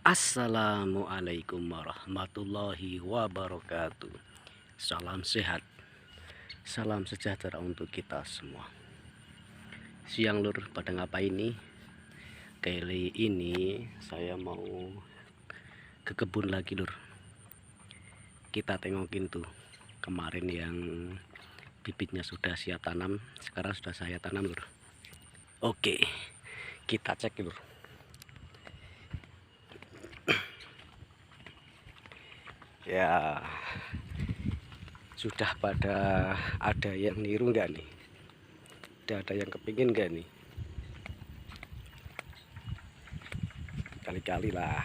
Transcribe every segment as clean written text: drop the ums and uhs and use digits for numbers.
Assalamualaikum warahmatullahi wabarakatuh. Salam sehat, salam sejahtera untuk kita semua. Siang lur, pada ngapain nih? Kali ini saya mau ke kebun lagi lur. Kita tengokin tuh kemarin yang bibitnya sudah siap tanam, sekarang sudah saya tanam lur. Oke, kita cek lur. Ya, sudah pada ada yang niru nggak nih? Udah ada yang kepingin nggak nih? Kali-kali lah.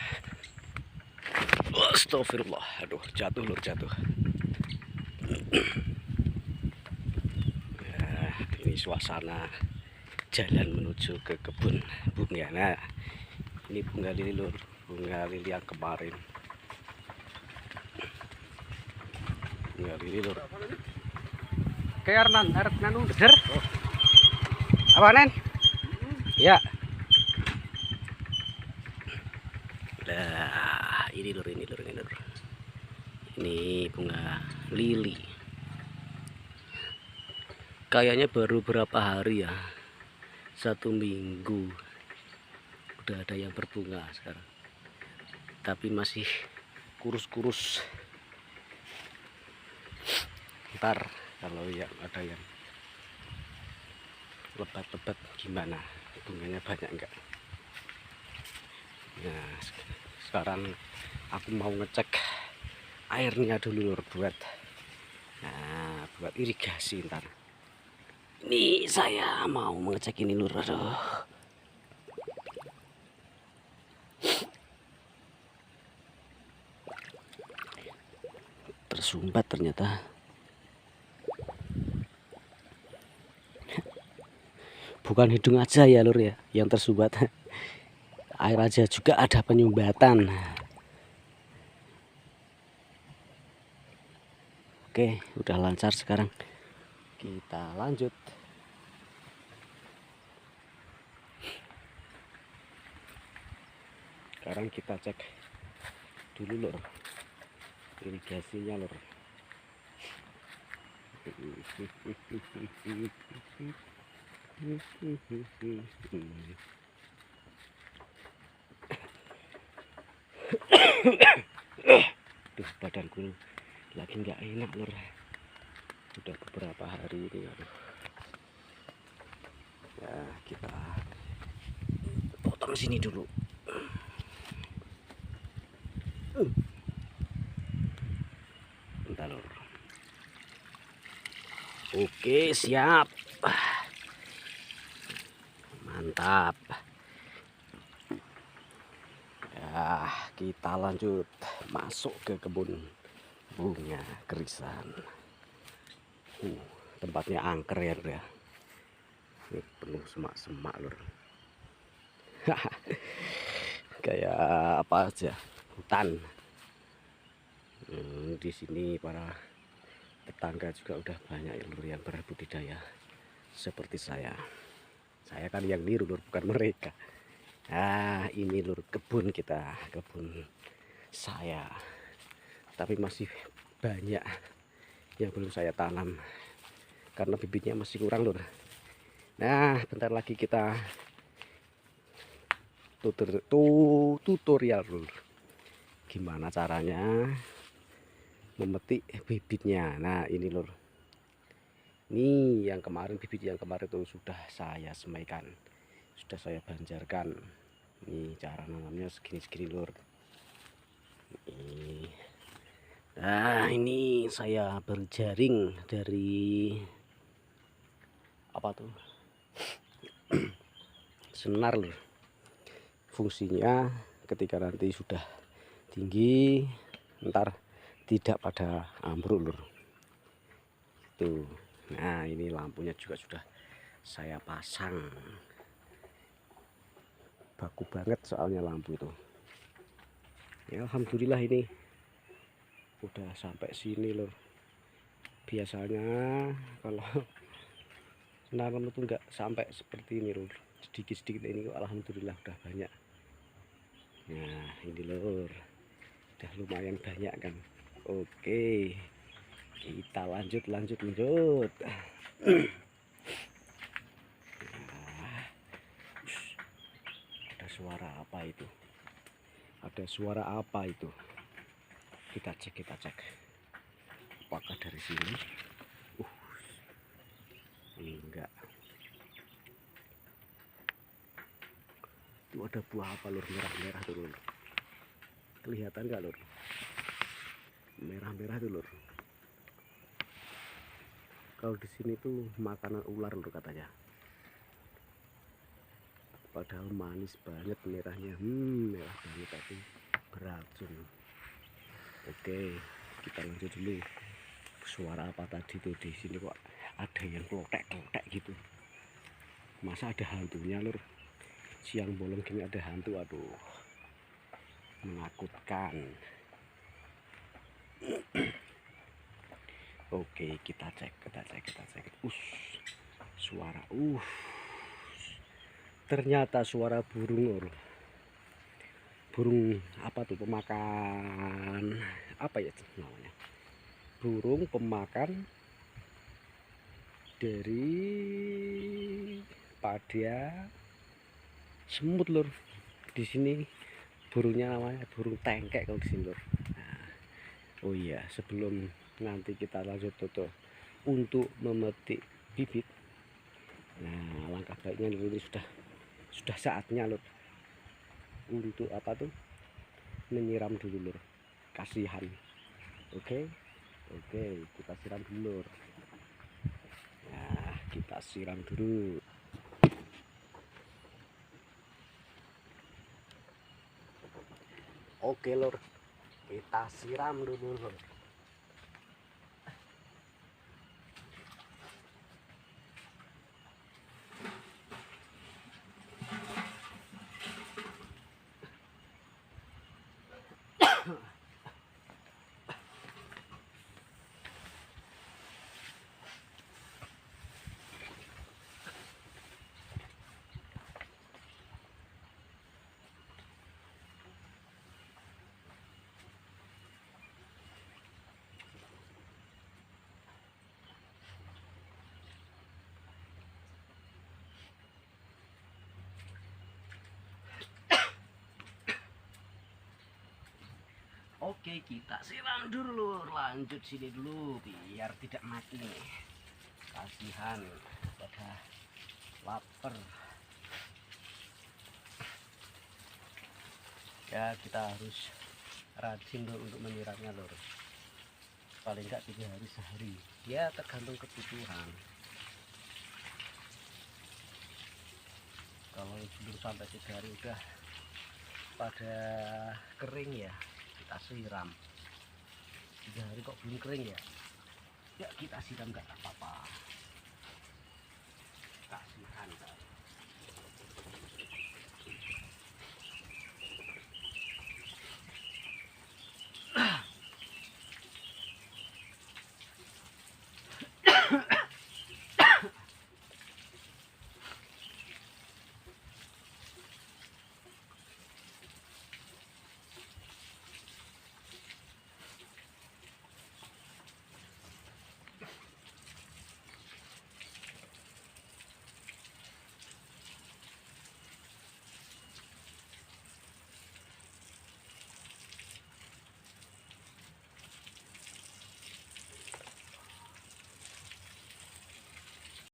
Astagfirullah, aduh jatuh lur, jatuh. Ya, ini suasana jalan menuju ke kebun bunga. Nah, ini bunga lili lur, bunga lili yang kemarin. Bunga lili lur. Kayak arep nanu bener. Apa nen? Ya. Nah, ini lur, ini lur, ini lur. Ini bunga lili. Kayaknya baru berapa hari ya? 1 minggu. Udah ada yang berbunga sekarang. Tapi masih kurus-kurus. Ntar kalau yang ada yang lebat-lebat gimana, bunganya banyak enggak? Nah, sekarang aku mau ngecek airnya dulu lur, buat irigasi ntar. Ini saya mau mengecek ini lur, aduh. Tersumbat ternyata. Bukan hidung aja ya lur ya yang tersumbat, air aja juga ada penyumbatan. Oke, udah lancar, sekarang kita lanjut. Sekarang kita cek dulu lur irigasinya lur. Duh, badanku lagi nggak enak lur, udah beberapa hari ini. Aduh. Ya, kita potong sini dulu. Bentar lur. Oke, siap. Mantap. Ya, kita lanjut masuk ke kebun bunga kerisan. Tempatnya angker ya lur ya. Ini penuh semak-semak lur. Kayak apa aja, hutan. Di sini para tetangga juga udah banyak ya lur yang berbudidaya seperti saya. Saya kan yang niru lur, bukan mereka. Nah, ini lur kebun kita, kebun saya. Tapi masih banyak yang belum saya tanam karena bibitnya masih kurang lur. Nah, bentar lagi kita tutorial lur, gimana caranya memetik bibitnya. Nah, ini lur, ini yang kemarin, bibit yang kemarin itu sudah saya semaikan, sudah saya banjarkan. Ini cara nanamnya segini-segini lur. Nah, ini saya berjaring dari apa tuh, senar lur. Fungsinya ketika nanti sudah tinggi, ntar tidak pada ambruk lur. Tuh. Nah, ini lampunya juga sudah saya pasang. Baku banget soalnya lampu itu. Ya, alhamdulillah ini udah sampai sini lur. Biasanya kalau nanam itu enggak sampai seperti ini lur, sedikit-sedikit. Ini alhamdulillah udah banyak. Nah ini lur, udah lumayan banyak kan. Oke, kita lanjut. Nah, ada suara apa itu? Kita cek. Apakah dari sini? Ini enggak. Itu ada buah apa lur, merah-merah tuh lur. Kelihatan nggak lur? Merah-merah tuh lur. Kalau di sini tuh makanan ular lur katanya. Padahal manis banget merahnya, merah banget tapi beracun. Oke, kita lanjut dulu. Suara apa tadi tuh di sini kok ada yang klotek-klotek gitu? Masa ada hantunya lur? Siang bolong gini ada hantu, aduh, menakutkan. Oke, kita cek. Suara, ternyata suara burung lur. Burung apa tuh, pemakan apa ya namanya? Burung pemakan dari pada semut lur. Di sini burungnya namanya burung tengkek kalau di sini lur. Nah, oh iya, sebelum nanti kita lanjut tutup untuk memetik bibit. Nah, langkah baiknya lur, ini sudah saatnya lur untuk apa tuh, menyiram dulu lur, kasihan. Oke, kita siram dulu lur. Nah, kita siram dulu. Oke lur, kita siram dulu lur. Oke, kita siram dulu, lanjut sini dulu biar tidak mati nih. Kasihan, pada lapar. Ya, kita harus rajin lur untuk menyiramnya lur. Paling enggak 3 hari sehari. Ya, tergantung kebutuhan. Kalau belum sampai 3 hari udah pada kering ya, kita siram. 3 hari kok belum kering ya, kita siram nggak apa-apa.